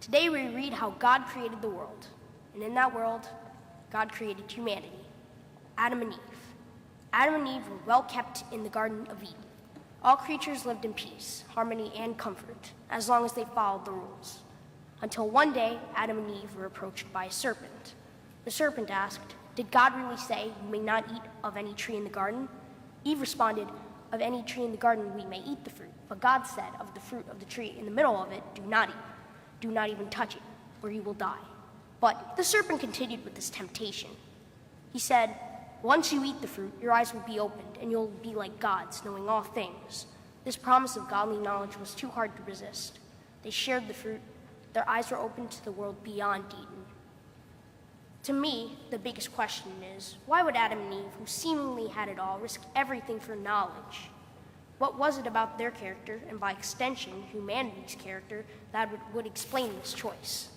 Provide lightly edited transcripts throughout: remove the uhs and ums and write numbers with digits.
Today we read how God created the world, and in that world, God created humanity, Adam and Eve. Adam and Eve were well kept in the Garden of Eden. All creatures lived in peace, harmony, and comfort, as long as they followed the rules. Until one day, Adam and Eve were approached by a serpent. The serpent asked, "Did God really say you may not eat of any tree in the garden?" Eve responded, "Of any tree in the garden we may eat the fruit, but God said, of the fruit of the tree in the middle of it, do not eat. Do not even touch it, or you will die." But the serpent continued with this temptation. He said, "Once you eat the fruit, your eyes will be opened, and you'll be like gods, knowing all things." This promise of godly knowledge was too hard to resist. They shared the fruit. Their eyes were opened to the world beyond Eden. To me, the biggest question is, why would Adam and Eve, who seemingly had it all, risk everything for knowledge? What was it about their character, and by extension, humanity's character, that would explain this choice?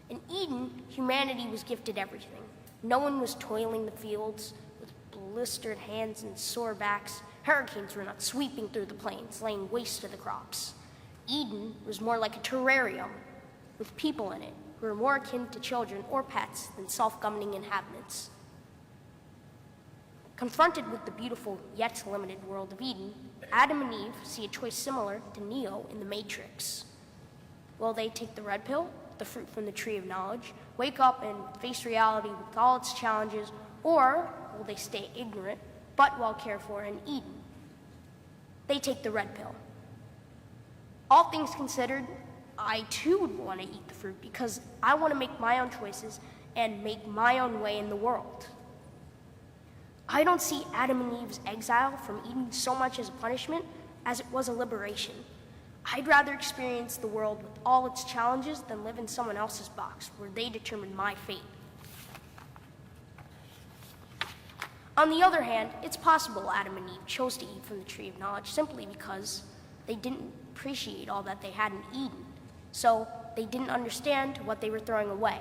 In Eden, humanity was gifted everything. No one was toiling the fields with blistered hands and sore backs. Hurricanes were not sweeping through the plains, laying waste to the crops. Eden was more like a terrarium, with people in it who were more akin to children or pets than self-governing inhabitants. Confronted with the beautiful yet limited world of Eden, Adam and Eve see a choice similar to Neo in The Matrix. Will they take the red pill, the fruit from the tree of knowledge, wake up and face reality with all its challenges, or will they stay ignorant but well cared for in Eden? They take the red pill. All things considered, I too would want to eat the fruit because I want to make my own choices and make my own way in the world. I don't see Adam and Eve's exile from Eden so much as a punishment as it was a liberation. I'd rather experience the world with all its challenges than live in someone else's box where they determine my fate. On the other hand, it's possible Adam and Eve chose to eat from the tree of knowledge simply because they didn't appreciate all that they had in Eden, so they didn't understand what they were throwing away.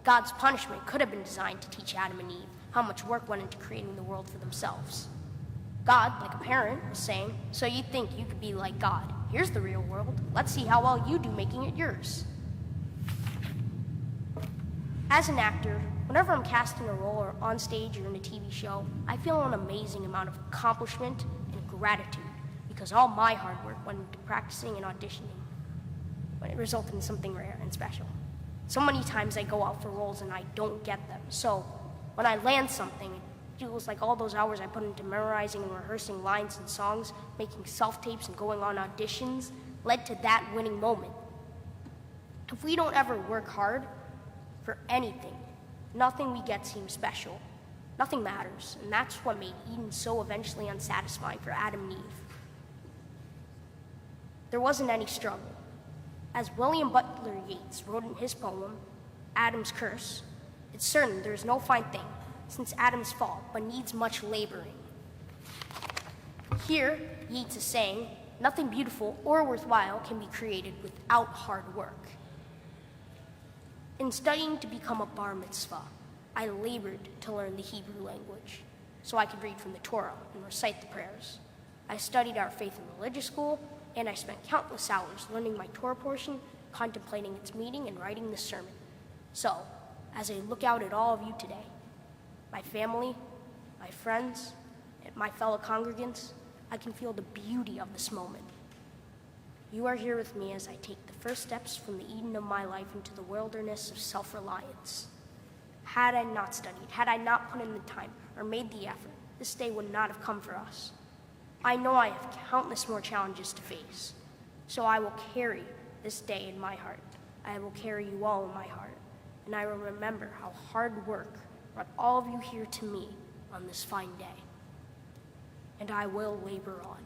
God's punishment could have been designed to teach Adam and Eve how much work went into creating the world for themselves. God, like a parent, was saying, "So you think you could be like God? Here's the real world. Let's see how well you do making it yours." As an actor, whenever I'm casting a role or on stage or in a TV show, I feel an amazing amount of accomplishment and gratitude because all my hard work went into practicing and auditioning, but it resulted in something rare and special. So many times I go out for roles and I don't get them. So when I land something, it feels like all those hours I put into memorizing and rehearsing lines and songs, making self-tapes and going on auditions, led to that winning moment. If we don't ever work hard for anything, nothing we get seems special. Nothing matters, and that's what made Eden so eventually unsatisfying for Adam and Eve. There wasn't any struggle. As William Butler Yeats wrote in his poem, Adam's Curse, it's certain there is no fine thing since Adam's fall, but needs much laboring. Here, Yeats is saying, nothing beautiful or worthwhile can be created without hard work. In studying to become a bar mitzvah, I labored to learn the Hebrew language so I could read from the Torah and recite the prayers. I studied our faith in religious school, and I spent countless hours learning my Torah portion, contemplating its meaning, and writing this sermon. So, as I look out at all of you today, my family, my friends, and my fellow congregants, I can feel the beauty of this moment. You are here with me as I take the first steps from the Eden of my life into the wilderness of self-reliance. Had I not studied, had I not put in the time or made the effort, this day would not have come for us. I know I have countless more challenges to face, so I will carry this day in my heart. I will carry you all in my heart, and I will remember how hard work brought all of you here to me on this fine day. And I will labor on.